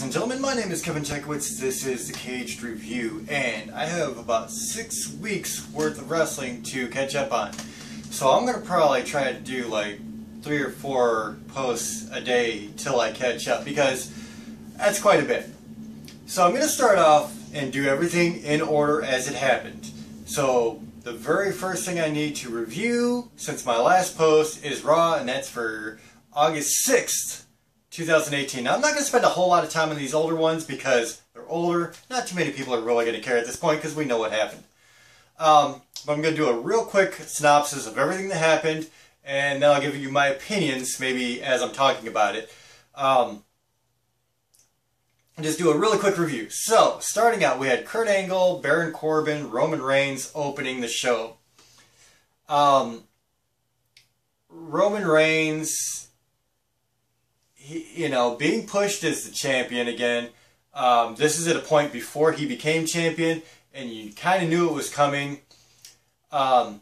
and gentlemen, my name is Kevin Chekowitz. This is the Kaged Review, and I have about 6 weeks worth of wrestling to catch up on. So I'm going to probably try to do like 3 or 4 posts a day till I catch up, because that's quite a bit. So I'm going to start off and do everything in order as it happened. So the very first thing I need to review since my last post is Raw, and that's for August 6th. 2018. Now, I'm not going to spend a whole lot of time on these older ones because they're older. Not too many people are really going to care at this point because we know what happened. But I'm going to do a real quick synopsis of everything that happened, and then I'll give you my opinions maybe as I'm talking about it. Just do a really quick review. So, starting out, we had Kurt Angle, Baron Corbin, Roman Reigns opening the show. Roman Reigns, being pushed as the champion again. This is at a point before he became champion, and you kind of knew it was coming. But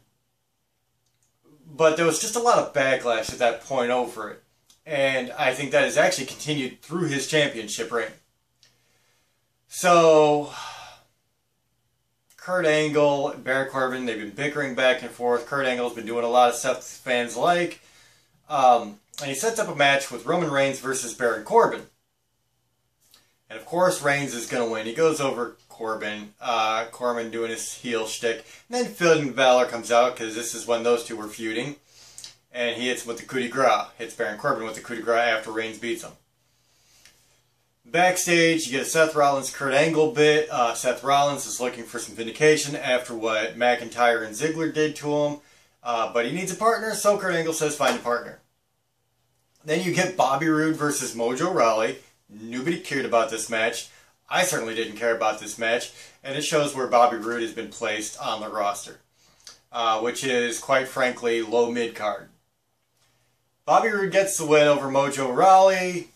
there was just a lot of backlash at that point over it. And I think that has actually continued through his championship reign. So, Kurt Angle and Baron Corbin, they've been bickering back and forth. Kurt Angle's been doing a lot of stuff fans like. And he sets up a match with Roman Reigns versus Baron Corbin. And of course, Reigns is going to win. He goes over Corbin. Corbin doing his heel shtick. And then Finn Balor comes out, because this is when those two were feuding. And he hits him with the coup de grace. Hits Baron Corbin with the coup de grace after Reigns beats him. Backstage, you get a Seth Rollins-Kurt Angle bit. Seth Rollins is looking for some vindication after what McIntyre and Ziggler did to him. But he needs a partner, so Kurt Angle says find a partner. Then you get Bobby Roode versus Mojo Rawley. Nobody cared about this match. I certainly didn't care about this match. And it shows where Bobby Roode has been placed on the roster. Which is, quite frankly, low mid-card. Bobby Roode gets the win over Mojo Rawley.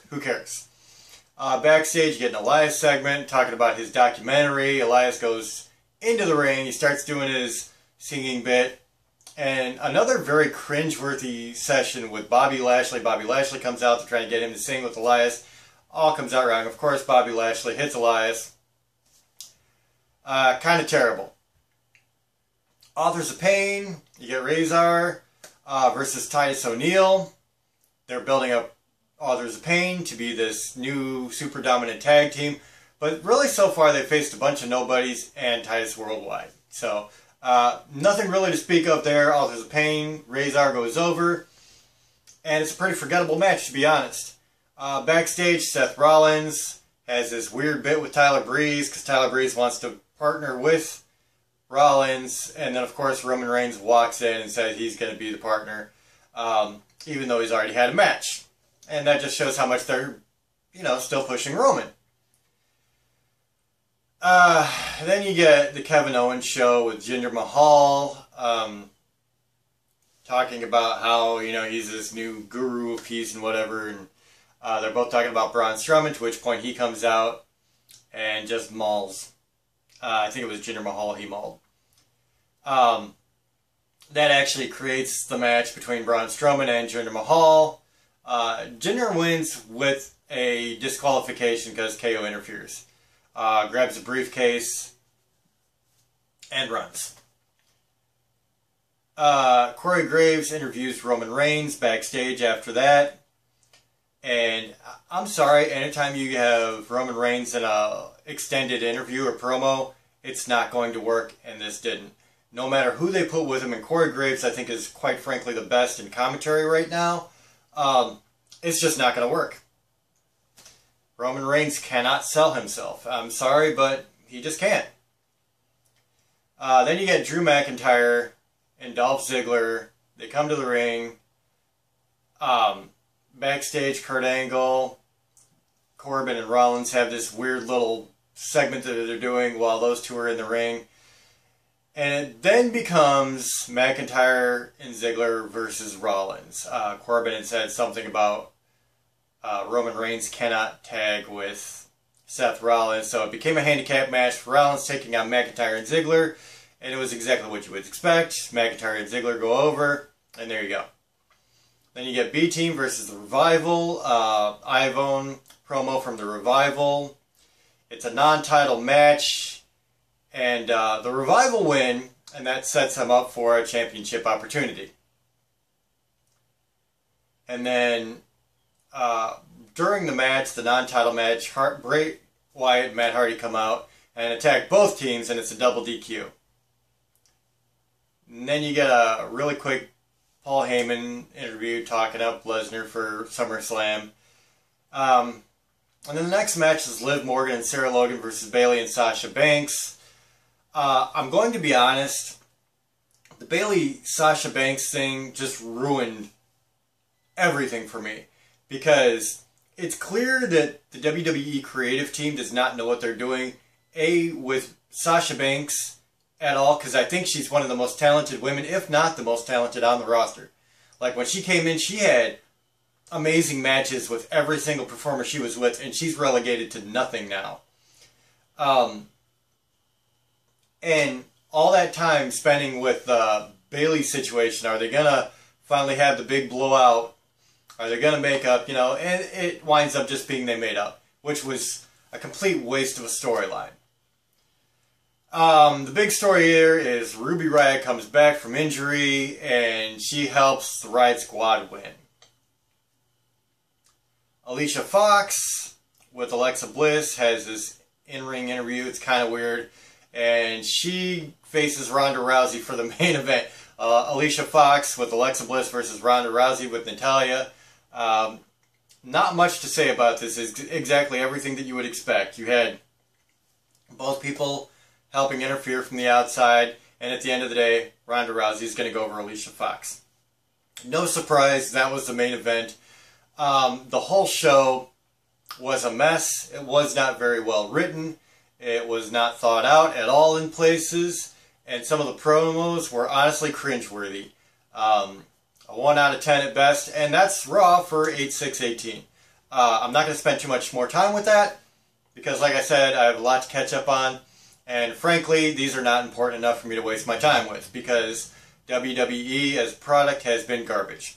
Who cares? Backstage, you get an Elias segment talking about his documentary. Elias goes into the ring. He starts doing his singing bit. And another very cringeworthy session with Bobby Lashley. Bobby Lashley comes out to try to get him to sing with Elias. All comes out wrong. Of course, Bobby Lashley hits Elias. Kind of terrible. Authors of Pain. You get Razor versus Titus O'Neil. They're building up Authors of Pain to be this new super dominant tag team. But really, so far, they've faced a bunch of nobodies and Titus Worldwide. So, nothing really to speak of there. Authors of Pain, Razor goes over, and it's a pretty forgettable match, to be honest. Backstage, Seth Rollins has this weird bit with Tyler Breeze, because Tyler Breeze wants to partner with Rollins, and then of course Roman Reigns walks in and says he's going to be the partner, even though he's already had a match. And that just shows how much they're, still pushing Roman. Then you get the Kevin Owens show with Jinder Mahal, talking about how, he's this new guru of peace and whatever, and they're both talking about Braun Strowman, to which point he comes out and just mauls. I think it was Jinder Mahal he mauled. That actually creates the match between Braun Strowman and Jinder Mahal. Jinder wins with a disqualification because KO interferes. Grabs a briefcase, and runs. Corey Graves interviews Roman Reigns backstage after that. And I'm sorry, anytime you have Roman Reigns in a extended interview or promo, it's not going to work, and this didn't. No matter who they put with him, and Corey Graves I think is quite frankly the best in commentary right now, it's just not going to work. Roman Reigns cannot sell himself. I'm sorry, but he just can't. Then you get Drew McIntyre and Dolph Ziggler. They come to the ring. Backstage, Kurt Angle, Corbin, and Rollins have this weird little segment that they're doing while those two are in the ring. And it then becomes McIntyre and Ziggler versus Rollins. Corbin had said something about Roman Reigns cannot tag with Seth Rollins, so it became a handicap match for Rollins taking on McIntyre and Ziggler, and it was exactly what you would expect. McIntyre and Ziggler go over, and there you go. Then you get B-Team versus The Revival, Ivone, promo from the Revival. It's a non-title match, and the Revival win, and that sets them up for a championship opportunity. And then during the match, the non-title match, Bray Wyatt and Matt Hardy come out and attack both teams, and it's a double DQ. And then you get a really quick Paul Heyman interview talking up Lesnar for SummerSlam. And then the next match is Liv Morgan and Sarah Logan versus Bayley and Sasha Banks. I'm going to be honest, the Bayley-Sasha Banks thing just ruined everything for me. Because it's clear that the WWE creative team does not know what they're doing. With Sasha Banks at all, because I think she's one of the most talented women, if not the most talented on the roster. Like, when she came in, she had amazing matches with every single performer she was with, and she's relegated to nothing now. And all that time spending with the Bayley situation, are they going to finally have the big blowout? Are they going to make up, and it winds up just being they made up, which was a complete waste of a storyline. The big story here is Ruby Riott comes back from injury, and she helps the Riott Squad win. Alicia Fox with Alexa Bliss has this in-ring interview. It's kind of weird. And she faces Ronda Rousey for the main event. Alicia Fox with Alexa Bliss versus Ronda Rousey with Natalya. Not much to say about this. It's exactly everything that you would expect. You had both people helping interfere from the outside, and at the end of the day, Ronda Rousey is going to go over Alicia Fox. No surprise, that was the main event. The whole show was a mess. It was not very well written. It was not thought out at all in places, and some of the promos were honestly cringeworthy. A 1 out of 10 at best, and that's Raw for 8/6/18. I'm not going to spend too much more time with that, because like I said, I have a lot to catch up on. And frankly, these are not important enough for me to waste my time with, because WWE as a product has been garbage.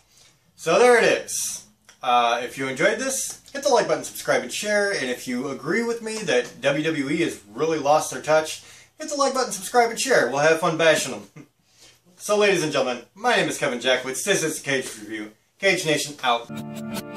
So there it is. If you enjoyed this, hit the like button, subscribe, and share. And if you agree with me that WWE has really lost their touch, hit the like button, subscribe, and share. We'll have fun bashing them. So ladies and gentlemen, my name is Kevin Jackwitz. This is the Kaged Review. Kaged Nation out.